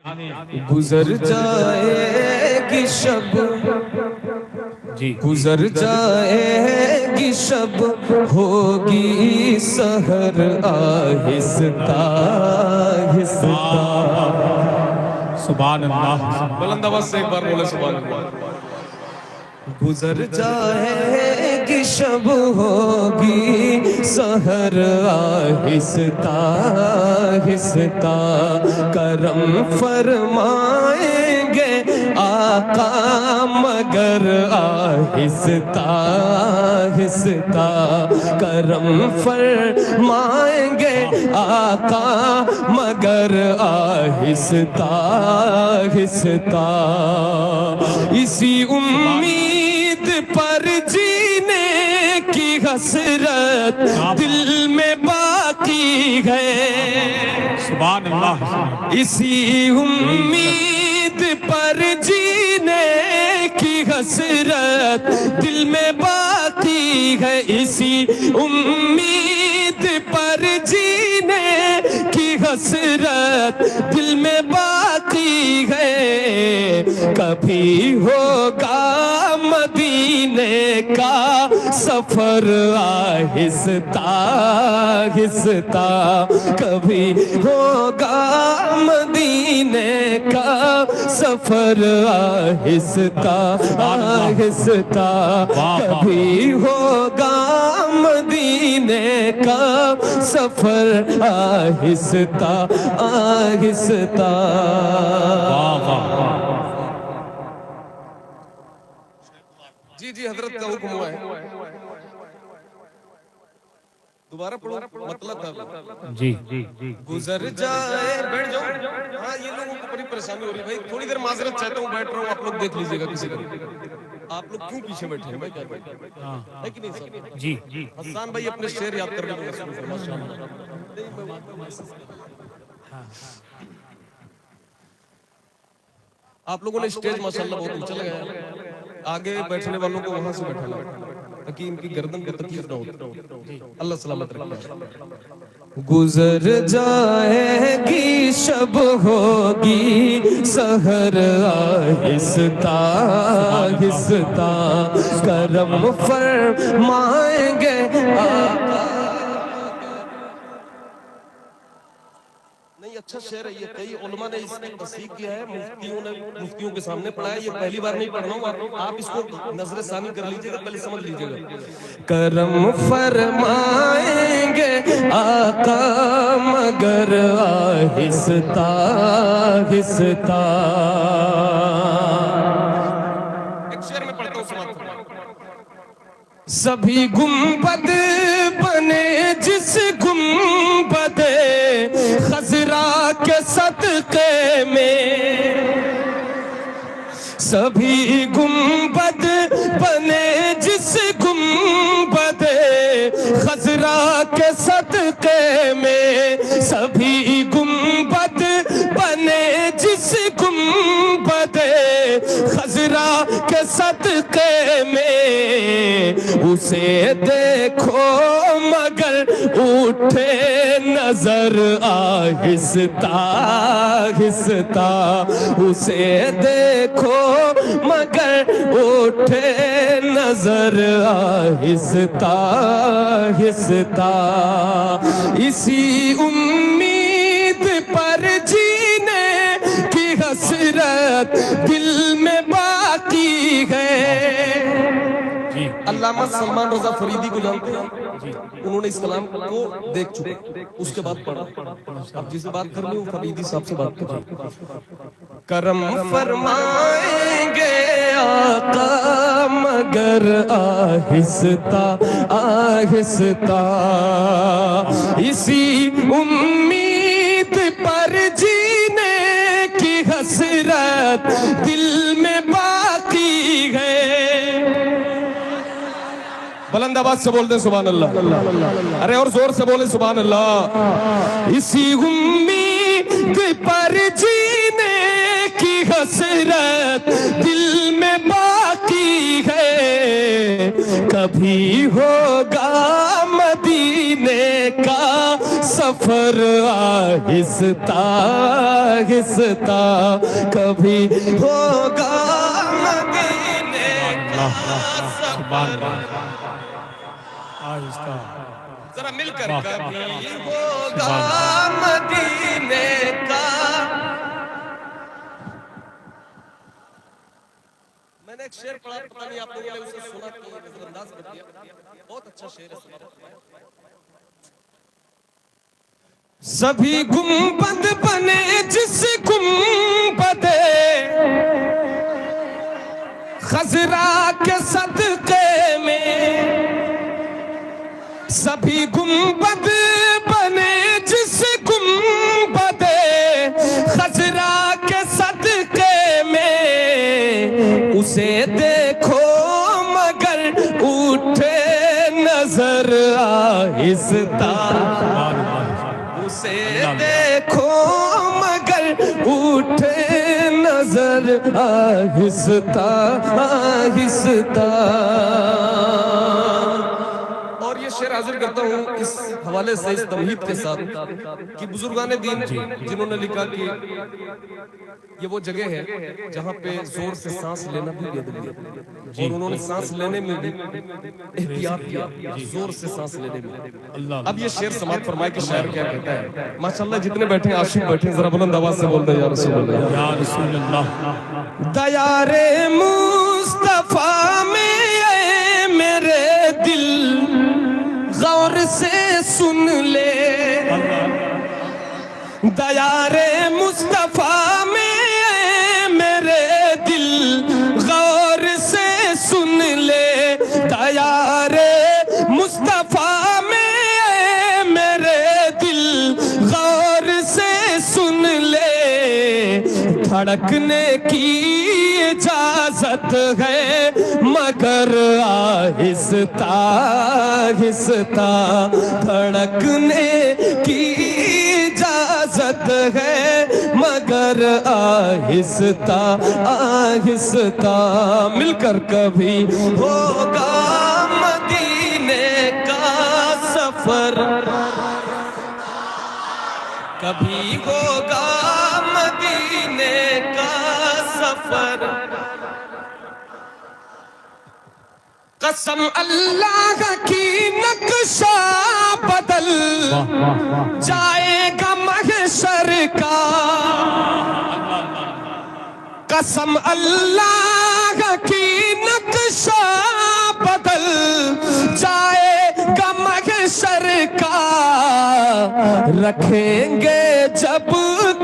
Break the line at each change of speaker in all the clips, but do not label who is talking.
گزر جائے گی شب گزر جائے گی شب ہوگی سحر آہستہ آہستہ.
سبحان اللہ.
بلند آواز سے ایک بار بولے سبحان اللہ. گزر جائے گی شب ہوگی سحر آہستہ آہستہ. کرم فرمائیں گے آقا مگر آہستہ آہستہ. کرم فرمائیں گے آقا مگر آہستہ آہستہ. اسی امید پر جینے کی حسرت دل میں باقی ہے.
سبحان اللہ.
اسی امید پر جینے کی حسرت دل میں باقی ہے. اسی امید پر جینے کی حسرت دل میں باقی ہے. کبھی ہوگا مدینے کا سفر آہستہ آہستہ. کبھی ہوگا مدینے کا سفر آہستہ آہستہ. کبھی ہوگا مدینے کا سفر آہستہ آہستہ. جی جی حضرت کا حکم ہوا ہے. دوبارہ پڑھو مطلب تھا.
جی.
گزر جائے. بیٹھ جاؤ. ہاں یہ لوگوں کو بڑی پریشانی ہو رہی ہے بھائی. تھوڑی دیر معذرت چاہتا ہوں, بیٹھ رہا ہوں, آپ لوگ دیکھ لیجئے گا کسی کا. آپ لوگ کیوں پیچھے بیٹھے ہیں بھائی؟ کیا بیٹھے ہے کہ نہیں صاحب؟
جی.
حسان بھائی اپنے شعر یاد کرنے کو ماشاءاللہ. آپ لوگوں نے اسٹیج ماشاءاللہ بہت اونچا لگایا ہے. آگے بیٹھنے والوں کو وہاں سے بیٹھانا تاکہ ان کی گردن کو تکلیف نہ ہو. اللہ سلامت رکھے. گزر جائے گی شب ہوگی سحر آہستہ آہستہ. کرم فرمائیں گے آقا. نہیں اچھا شعر ہے یہ. کئی علماء نے اس کی تصحیح کیا ہے, مفتیوں کے سامنے پڑھا ہے. یہ پہلی بار نہیں پڑھ رہا ہوں, آپ اس کو نظر ثانی کر لیجئے گا, پہلے سمجھ لیجئے گا. کرم فرمائیں گے آقا مگر آہستہ آہستہ. ایک شعر میں پڑھتا ہوں سمجھ. سبھی گنبد بنے جس گنبد خضرا کے صدقے میں. سبھی گنبد بنے جس گنبد خضرا کے صدقے میں. سبھی گنبد بنے جس گنبد خضرا کے صدقے میں. اسے دیکھو مگر اٹھے نظر آہستہ آہستہ. اسے دیکھو مگر اٹھے نظر آہستہ آہستہ. اسی امید پر جینے کی حسرت دل میں باقی ہے. علامہ سلمان رضا فریدی کو جانتے ہیں؟ انہوں نے اس کلام کو دیکھ چکے, اس کے بعد پڑھا. اب جسے بات کرنی ہو فریدی صاحب سے بات کریں. کرم فرمائیں گے آقا مگر آہستہ آہستہ. اسی امید پر جینے کی حسرت دل میں باقی ہے. بلند آواز سے بول دیں سبحان اللہ. ارے اور زور سے بولیں سبحان اللہ. اسی امید پر جینے کی حسرت دل میں باقی ہے. کبھی ہوگا مدینے کا سفر سفر آہستہ آہستہ کبھی ہوگا مدینے کا سفر ذرا مل کر کبھی ہوگا مدینے کا. میں نے ایک شعر پڑھا پتہ نہیں آپ لوگوں نے اسے سنا تو نظر انداز کر دیا. بہت اچھا شعر ہے. سبھی گنبد بنے جس گنبد خضرا کے صدقے میں, سبھی گنبد بنے جس گنبد خضرا کے صدقے میں, اسے دیکھو مگر اٹھے نظر آہستہ, اسے دیکھو مگر اٹھے نظر آہستہ آہستہ. اور یہ شعر حاضر کرتا ہوں اس حوالے سے, اس تمہید کے ساتھ کہ بزرگان دین جنہوں نے لکھا کہ یہ وہ جگہ ہے جہاں پہ زور سے سانس لینا بھی بیدبی ہے, اور انہوں نے سانس لینے میں بھی احتیاط کیا, زور سے سانس لینے میں. اب یہ شعر سماعت فرمائے کہ شاعر کیا کہتا ہے. ماشاءاللہ جتنے بیٹھے ہیں عاشق بیٹھے ہیں, ذرا بلند آواز سے بول دیں یا رسول اللہ, یا رسول اللہ. دیار مصطفیٰ میں اے میرے دل غور سے سن لے, دیار مصطفیٰ میں اے میرے دل غور سے سن لے, دیار مصطفیٰ میں اے میرے دل غور سے سن لے, دھڑکنے کی اجازت ہے مگر آہستہ آہستہ, دھڑکنے کی اجازت ہے مگر آہستہ آہستہ. مل کر کبھی ہوگا مدینے کا سفر, کبھی ہوگا مدینے کا سفر. قسم اللہ کی نقشہ بدل جائے گا محشر کا, قسم اللہ کی نقشہ بدل جائے گا محشر کا, رکھیں گے جب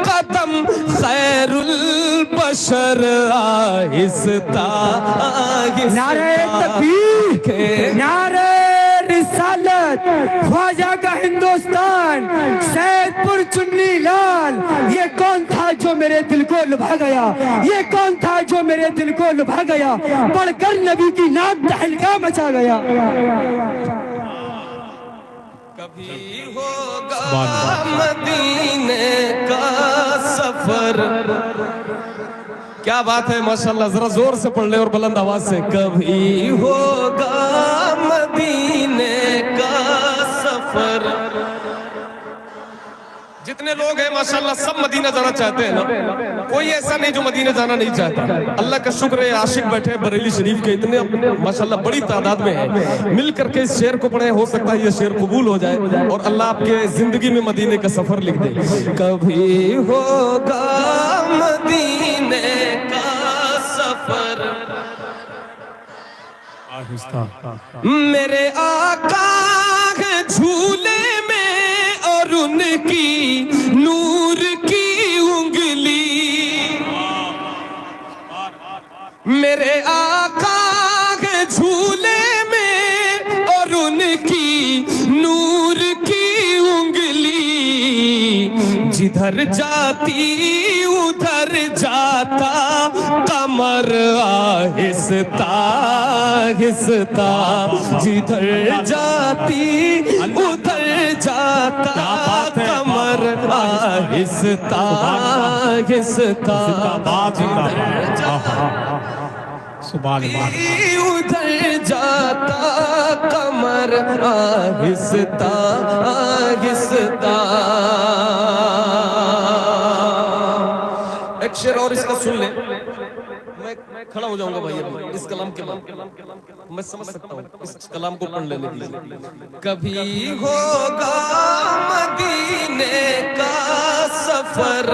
قدم خیر البشر آہستہ آہستہ.
نعرہ تکبیر, نعرہ رسالت, خواجہ کا ہندوستان, سید پور چنی لال. یہ کون تھا جو میرے دل کو لبھا گیا, یہ کون تھا جو میرے دل کو لبھا گیا, پڑھ کر نبی کی نام تہلکہ مچا گیا.
کبھی ہوگا مدینے کا سفر. کیا بات ہے ماشاءاللہ, ذرا زور سے پڑھ لیں اور بلند آواز سے. کبھی ہوگا مدینے کا سفر. جتنے لوگ ہیں ماشاءاللہ سب مدینہ جانا چاہتے ہیں نا, کوئی ایسا نہیں جو مدینہ جانا نہیں چاہتا. اللہ کا شکر ہے عاشق بیٹھے بریلی شریف کے اتنے ماشاءاللہ بڑی تعداد میں ہیں. مل کر کے اس شعر کو پڑھیں, ہو سکتا ہے یہ شعر قبول ہو جائے اور اللہ آپ کے زندگی میں مدینے کا سفر لکھ دے. کبھی ہوگا مدینے کا سفر, میرے آقا ہے جھولے میں اور ان کی نور کی انگلی, میرے آقا ہے جھولے میں اور ان کی نور کی انگلی, جدھر جاتی ادھر جاتا قمر آہستہ آہستہ, جدھر جاتی ادھر جاتا قمر آہستہ آہستہ, جدھر جاتی ادھر جاتا قمر آہستہ آہستہ. ایک شعر اور اس کا سن لیں. میں کھڑا ہو جاؤں گا بھائی ابھی اس کلام کے بعد. میں سمجھ سکتا ہوں اس کلام کو پڑھ لینے دیجیے. کبھی ہوگا مدینے کا سفر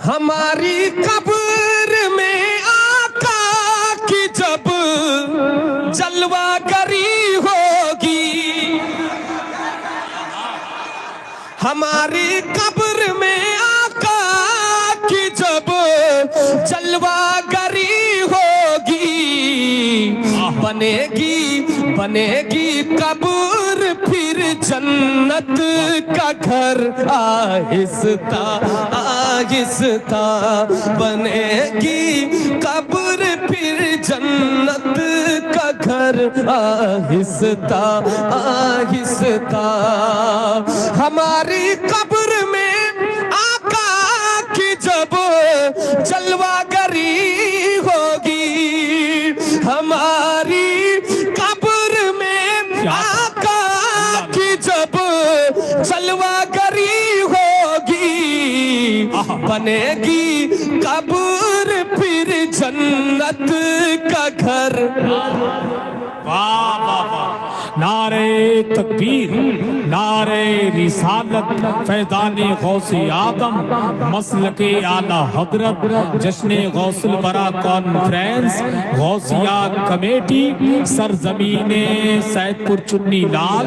ہماری قبر میں آقا کی جب جلوہ گری ہوگی. ہماری قبر میں آقا کی جب جلوہ گری ہوگی. بنے گی قبر پھر جنت کا گھر آہستہ آہستہ. بنے گی قبر پھر جنت کا گھر آہستہ آہستہ. ہماری قبر میں آقا کی جب جلوہ گری ہوگی. ہماری قبر میں آقا کی جب جلوہ گری ہوگی. بنے گی قبر پھر جنت کا گھر.
واہ واہ واہ. نعرہ تکبیر، نعرہ رسالت، فیضان غوث آدم، مسلک اعلی حضرت، جشن غوث البرا کانفرنس، غوثیہ کمیٹی، سرزمین سید پور چنی لال.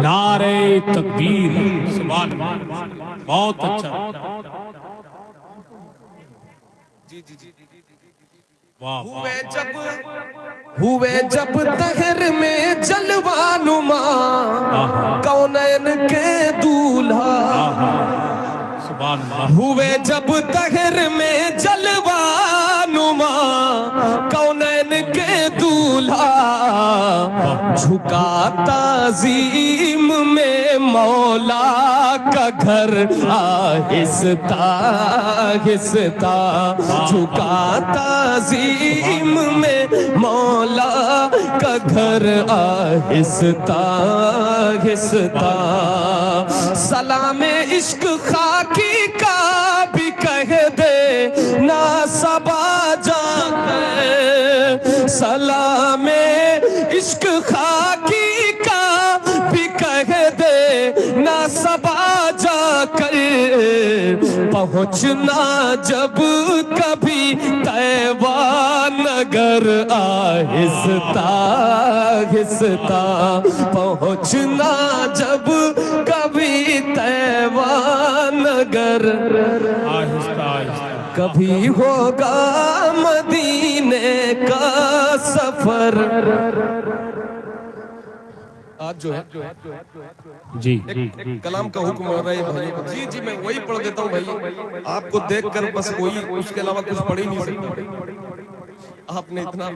نعرہ تکبیر. سبحان اللہ. بہت اچھا.
ہوئے جب دہر میں جلوہ نما کونین کے دولہا. ہوئے جب دہر میں جلوہ نما کونین کے دولہا. جھکا تعظیم میں مولا کا گھر آہستہ آہستہ. جھکا تعظیم میں مولا کا گھر آہستہ آہستہ. سلام عشق خاکی کا بھی کہہ دے نا صبا جا کر. سلام عشق خاکی کا بھی کہہ دے نا صبا جا کر. پہنچنا جب کبھی تیوان نگر آہستہ آہستہ. پہنچنا جب کبھی تیوان نگر
آہستہ آہستہ.
کبھی ہوگا مدینے کا سفر. آج جو ہے
جی
کلام کا حکم ہو رہا ہے بھائی. جی میں وہی پڑھ دیتا ہوں بھائی. آپ کو دیکھ کر بس وہی، اس کے علاوہ کچھ پڑھ ہی نہیں سکتا. آپ نے اتنا